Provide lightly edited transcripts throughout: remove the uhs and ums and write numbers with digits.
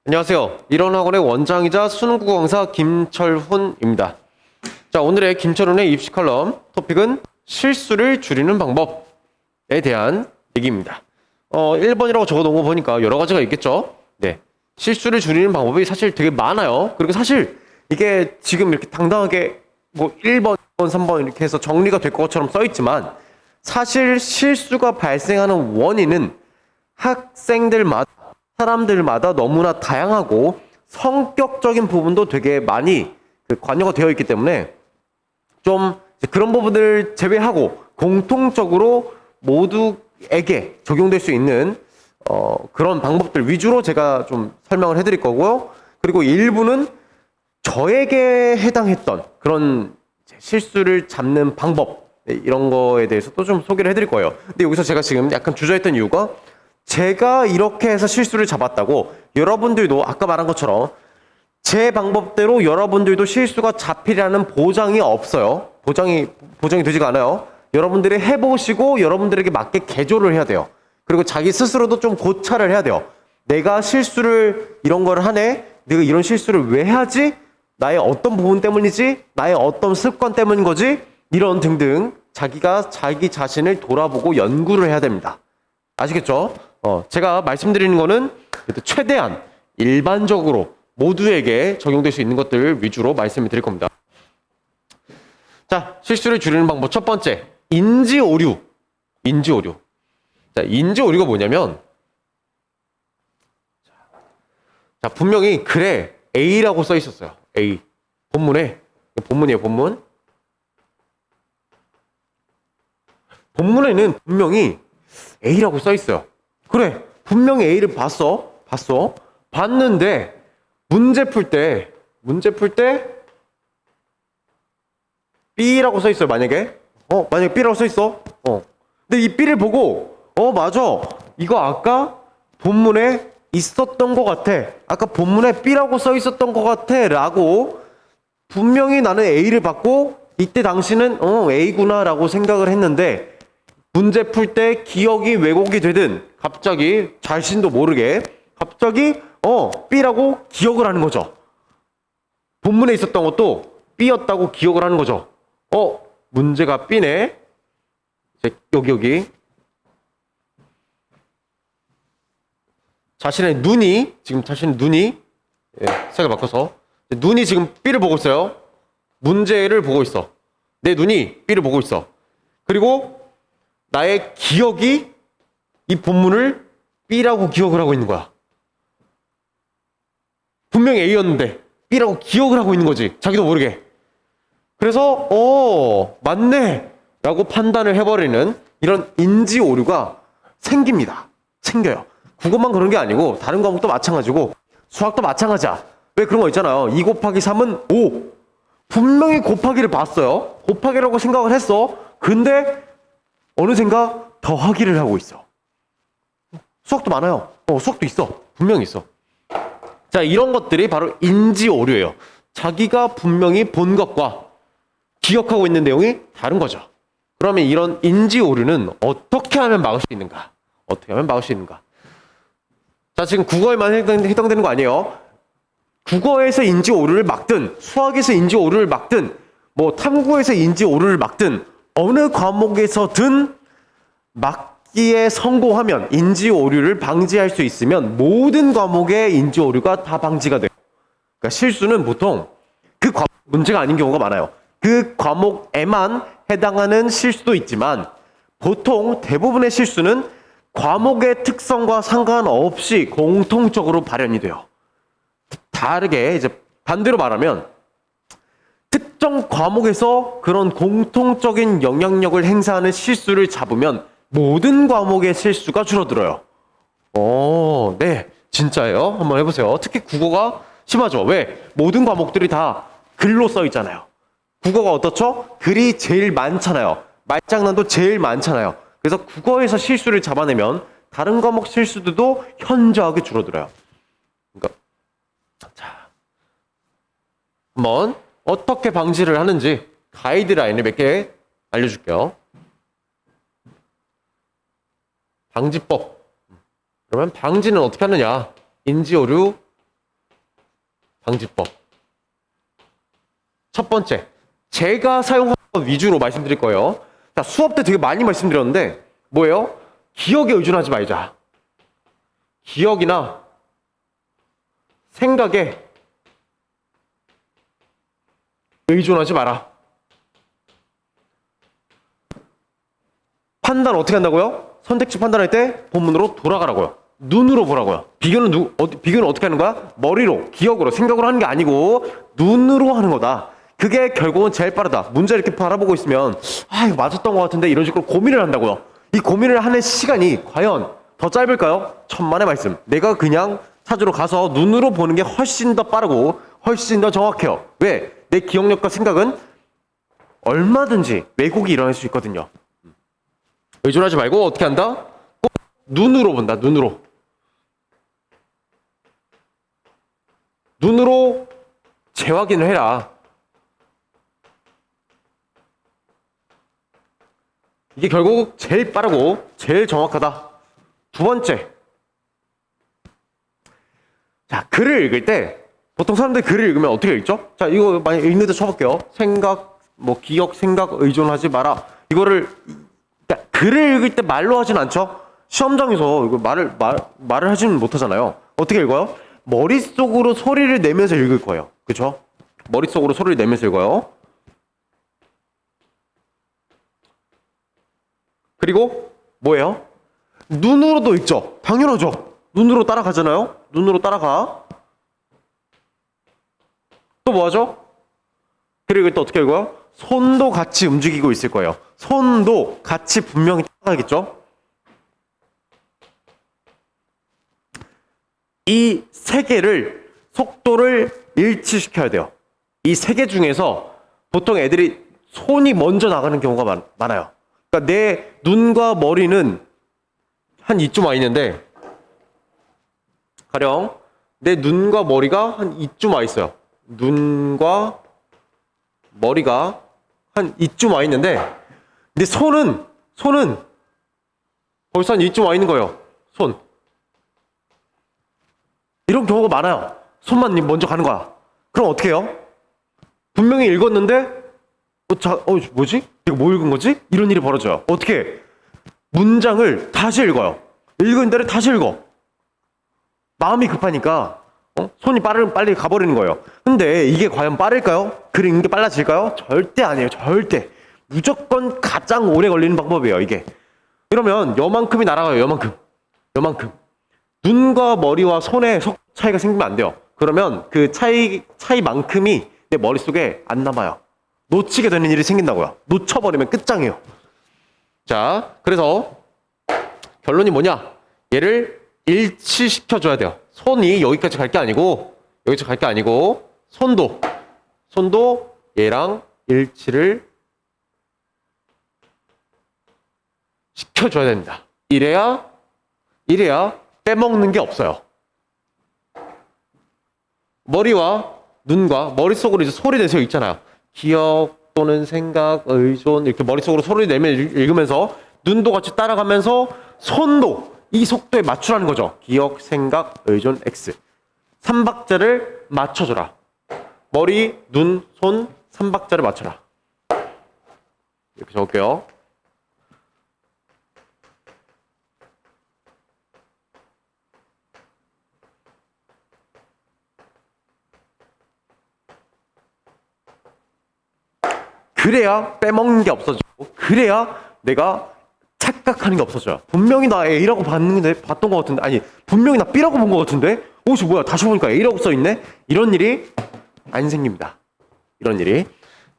안녕하세요. 이런학원의 원장이자 수능국어 강사 김철훈입니다. 자, 오늘의 김철훈의 입시 칼럼 토픽은 실수를 줄이는 방법에 대한 얘기입니다. 1번이라고 적어놓은 거 보니까 여러 가지가 있겠죠? 네. 실수를 줄이는 방법이 사실 되게 많아요. 그리고 사실 이게 지금 이렇게 당당하게 뭐 1번, 2번, 3번 이렇게 해서 정리가 될 것처럼 써있지만 사실 실수가 발생하는 원인은 학생들마다 사람들마다 너무나 다양하고 성격적인 부분도 되게 많이 관여가 되어 있기 때문에 좀 그런 부분을 제외하고 공통적으로 모두에게 적용될 수 있는 그런 방법들 위주로 제가 좀 설명을 해드릴 거고요. 그리고 일부는 저에게 해당했던 그런 실수를 잡는 방법 이런 거에 대해서 또 좀 소개를 해드릴 거예요. 근데 여기서 제가 지금 약간 주저했던 이유가 제가 이렇게 해서 실수를 잡았다고 여러분들도 아까 말한 것처럼 제 방법대로 여러분들도 실수가 잡히라는 보장이 없어요. 보장이 되지가 않아요. 여러분들이 해보시고 여러분들에게 맞게 개조를 해야 돼요. 그리고 자기 스스로도 좀 고찰을 해야 돼요. 내가 실수를 이런 걸 하네? 내가 이런 실수를 왜 하지? 나의 어떤 부분 때문이지? 나의 어떤 습관 때문인 거지? 이런 등등 자기가 자기 자신을 돌아보고 연구를 해야 됩니다. 아시겠죠? 제가 말씀드리는 거는 최대한 일반적으로 모두에게 적용될 수 있는 것들 위주로 말씀을 드릴 겁니다. 자, 실수를 줄이는 방법 첫 번째, 인지오류. 자, 인지오류가 뭐냐면, 자, 분명히 글에 A라고 써 있었어요. A. 본문이에요, 본문. 본문에는 분명히 A라고 써 있어요. 그래, 분명히 A를 봤는데 문제 풀 때 B라고 써 있어요. 만약에 B라고 써 있어. 근데 이 B를 보고 맞아. 이거 아까 본문에 있었던 것 같아. 아까 본문에 B라고 써 있었던 것 같아. 라고 분명히 나는 A를 봤고 이때 당신은 A구나 라고 생각을 했는데 문제 풀 때 기억이 왜곡이 되든 갑자기 자신도 모르게 갑자기 B라고 기억을 하는 거죠. 본문에 있었던 것도 B였다고 기억을 하는 거죠. 문제가 B네. 여기 자신의 눈이 색을 바꿔서 눈이 지금 B를 보고 있어요. 문제를 보고 있어. 내 눈이 B를 보고 있어. 그리고 나의 기억이 이 본문을 B라고 기억을 하고 있는 거야. 분명히 A였는데 B라고 기억을 하고 있는 거지. 자기도 모르게. 그래서 맞네 라고 판단을 해버리는 이런 인지 오류가 생겨요. 국어만 그런 게 아니고 다른 과목도 마찬가지고 수학도 마찬가지야. 왜 그런 거 있잖아요. 2 곱하기 3은 5. 분명히 곱하기를 봤어요. 곱하기라고 생각을 했어. 근데 어느샌가 더하기를 하고 있어. 수학도 많아요. 수학도 있어. 분명히 있어. 자, 이런 것들이 바로 인지 오류예요. 자기가 분명히 본 것과 기억하고 있는 내용이 다른 거죠. 그러면 이런 인지 오류는 어떻게 하면 막을 수 있는가? 자, 지금 국어에만 해당되는 거 아니에요. 국어에서 인지 오류를 막든 수학에서 인지 오류를 막든 뭐 탐구에서 인지 오류를 막든 어느 과목에서든 막기에 성공하면 인지 오류를 방지할 수 있으면 모든 과목의 인지 오류가 다 방지가 돼요. 그러니까 실수는 보통 그 과목 문제가 아닌 경우가 많아요. 그 과목에만 해당하는 실수도 있지만 보통 대부분의 실수는 과목의 특성과 상관없이 공통적으로 발현이 돼요. 다르게 이제 반대로 말하면 특정 과목에서 그런 공통적인 영향력을 행사하는 실수를 잡으면 모든 과목의 실수가 줄어들어요. 네, 진짜예요. 한번 해보세요. 특히 국어가 심하죠. 왜? 모든 과목들이 다 글로 써 있잖아요. 국어가 어떻죠? 글이 제일 많잖아요. 말장난도 제일 많잖아요. 그래서 국어에서 실수를 잡아내면 다른 과목 실수들도 현저하게 줄어들어요. 그러니까 자, 한번 어떻게 방지를 하는지 가이드라인을 몇 개 알려줄게요. 방지법. 그러면 방지는 어떻게 하느냐? 인지오류 방지법. 첫 번째, 제가 사용하는 것 위주로 말씀드릴 거예요. 자, 수업 때 되게 많이 말씀드렸는데 뭐예요? 기억에 의존하지 말자. 기억이나 생각에 의존하지 마라. 판단 어떻게 한다고요? 선택지 판단할 때 본문으로 돌아가라고요. 눈으로 보라고요. 비교는 비교는 어떻게 하는 거야? 머리로, 기억으로, 생각으로 하는 게 아니고 눈으로 하는 거다. 그게 결국은 제일 빠르다. 문제 이렇게 바라보고 있으면 이거 맞았던 것 같은데 이런 식으로 고민을 한다고요. 이 고민을 하는 시간이 과연 더 짧을까요? 천만의 말씀. 내가 그냥 찾으러 가서 눈으로 보는 게 훨씬 더 빠르고 훨씬 더 정확해요. 왜? 내 기억력과 생각은 얼마든지 왜곡이 일어날 수 있거든요. 의존하지 말고 어떻게 한다? 꼭 눈으로 본다. 눈으로 재확인을 해라. 이게 결국 제일 빠르고 제일 정확하다. 두 번째. 자, 글을 읽을 때 보통 사람들이 글을 읽으면 어떻게 읽죠? 자, 이거 만약 읽는데 쳐볼게요. 생각, 기억, 생각, 의존하지 마라. 이거를 그러니까 글을 읽을 때 말로 하진 않죠? 시험장에서 이거 말을 하지는 못하잖아요. 어떻게 읽어요? 머릿속으로 소리를 내면서 읽을 거예요. 그쵸? 머릿속으로 소리를 내면서 읽어요. 그리고 뭐예요? 눈으로도 읽죠. 당연하죠. 눈으로 따라가잖아요. 눈으로 따라가. 또 뭐하죠? 그리고 또 어떻게 읽어요? 손도 같이 움직이고 있을 거예요. 손도 같이 분명히 따라가겠죠? 이 세 개를 속도를 일치시켜야 돼요. 이 세 개 중에서 보통 애들이 손이 먼저 나가는 경우가 많아요. 그러니까 내 눈과 머리는 한 이쯤 와 있는데 가령 내 눈과 머리가 한 이쯤 와 있어요. 눈과 머리가 한 이쯤 와 있는데 근데 손은 벌써 한 이쯤 와 있는 거예요. 손. 이런 경우가 많아요. 손만 먼저 가는 거야. 그럼 어떻게 해요? 분명히 읽었는데 뭐지? 이거 뭐 읽은 거지? 이런 일이 벌어져요. 어떻게 해? 문장을 다시 읽어요. 읽은 대로 다시 읽어. 마음이 급하니까 손이 빨리 가버리는 거예요. 근데 이게 과연 빠를까요? 글 읽는 게 빨라질까요? 절대 아니에요. 절대. 무조건 가장 오래 걸리는 방법이에요. 이게. 이러면 요만큼이 날아가요. 요만큼. 눈과 머리와 손에 차이가 생기면 안 돼요. 그러면 그 차이만큼이 내 머릿속에 안 남아요. 놓치게 되는 일이 생긴다고요. 놓쳐버리면 끝장이에요. 자, 그래서 결론이 뭐냐? 얘를 일치시켜줘야 돼요. 손이 여기까지 갈 게 아니고 손도 얘랑 일치를 시켜줘야 됩니다. 이래야 빼먹는 게 없어요. 머리와 눈과 머릿속으로 이제 소리 내서 읽잖아요. 기억 또는 생각, 의존 이렇게 머릿속으로 소리 내면 읽으면서 눈도 같이 따라가면서 손도 이 속도에 맞추라는 거죠. 기억, 생각, 의존, X. 3박자를 맞춰줘라. 머리, 눈, 손 3박자를 맞춰라. 이렇게 적을게요. 그래야 빼먹는 게 없어지고 그래야 내가 착각하는 게 없어져요. 분명히 나 A라고 봤던 것 같은데 아니 분명히 나 B라고 본 것 같은데 뭐야 다시 보니까 A라고 써있네? 이런 일이 안 생깁니다. 이런 일이.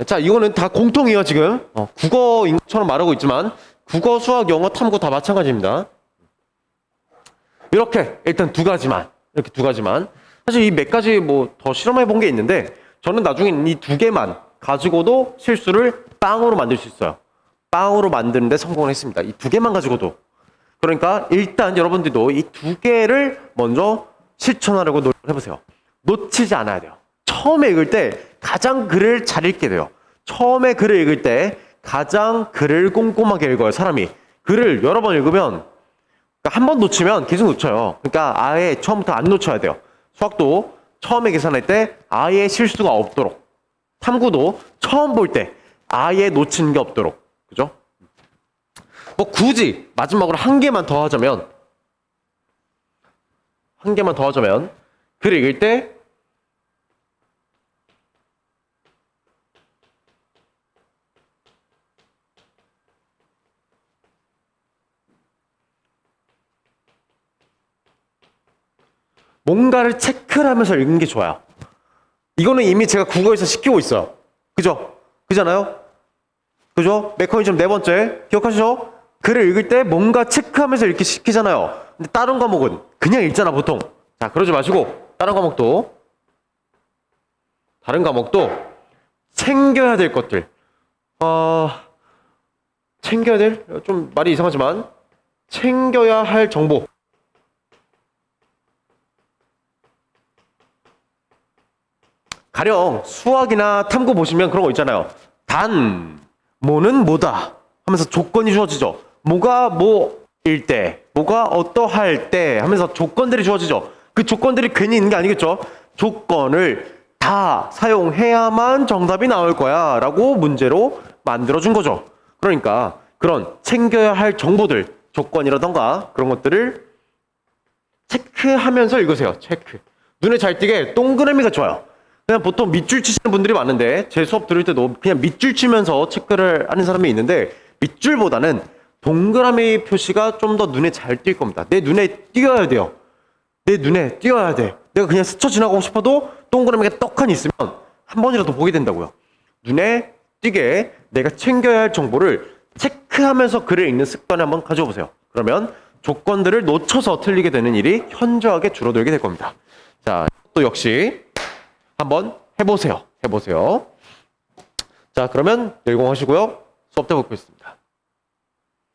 자, 이거는 다 공통이에요. 지금 국어인 것처럼 말하고 있지만 국어, 수학, 영어, 탐구 다 마찬가지입니다. 이렇게 일단 이렇게 두 가지만 사실 이 몇 가지 더 실험해 본 게 있는데 저는 나중에 이 두 개만 가지고도 실수를 빵으로 만들 수 있어요. 빵으로 만드는데 성공을 했습니다. 이 두 개만 가지고도. 그러니까 일단 여러분들도 이 두 개를 먼저 실천하려고 노력해보세요. 놓치지 않아야 돼요. 처음에 읽을 때 가장 글을 잘 읽게 돼요. 처음에 글을 읽을 때 가장 글을 꼼꼼하게 읽어요. 사람이. 글을 여러 번 읽으면 한 번 놓치면 계속 놓쳐요. 그러니까 아예 처음부터 안 놓쳐야 돼요. 수학도 처음에 계산할 때 아예 실수가 없도록. 탐구도 처음 볼 때 아예 놓치는 게 없도록. 그죠? 뭐 굳이 마지막으로 한 개만 더 하자면 글을 읽을 때 뭔가를 체크를 하면서 읽는 게 좋아요. 이거는 이미 제가 국어에서 시키고 있어요. 그죠? 그잖아요? 그죠? 메커니즘 네 번째. 기억하시죠? 글을 읽을 때 뭔가 체크하면서 읽기 시키잖아요. 근데 다른 과목은 그냥 읽잖아, 보통. 자, 그러지 마시고, 다른 과목도 챙겨야 될 것들. 챙겨야 될? 좀 말이 이상하지만, 챙겨야 할 정보. 가령 수학이나 탐구 보시면 그런 거 있잖아요. 단, 뭐는 뭐다 하면서 조건이 주어지죠. 뭐가 뭐일 때, 뭐가 어떠할 때 하면서 조건들이 주어지죠. 그 조건들이 괜히 있는 게 아니겠죠. 조건을 다 사용해야만 정답이 나올 거야 라고 문제로 만들어준 거죠. 그러니까 그런 챙겨야 할 정보들, 조건이라던가 그런 것들을 체크하면서 읽으세요. 체크. 눈에 잘 띄게 동그라미가 좋아요. 그냥 보통 밑줄 치시는 분들이 많은데 제 수업 들을 때도 그냥 밑줄 치면서 체크를 하는 사람이 있는데 밑줄보다는 동그라미 표시가 좀 더 눈에 잘 띌 겁니다. 내 눈에 띄어야 돼요. 내 눈에 띄어야 돼. 내가 그냥 스쳐 지나가고 싶어도 동그라미가 떡하니 있으면 한 번이라도 보게 된다고요. 눈에 띄게 내가 챙겨야 할 정보를 체크하면서 글을 읽는 습관을 한번 가져보세요. 그러면 조건들을 놓쳐서 틀리게 되는 일이 현저하게 줄어들게 될 겁니다. 자, 또 역시 한번 해보세요. 자, 그러면 열공하시고요. 수업 때 뵙겠습니다.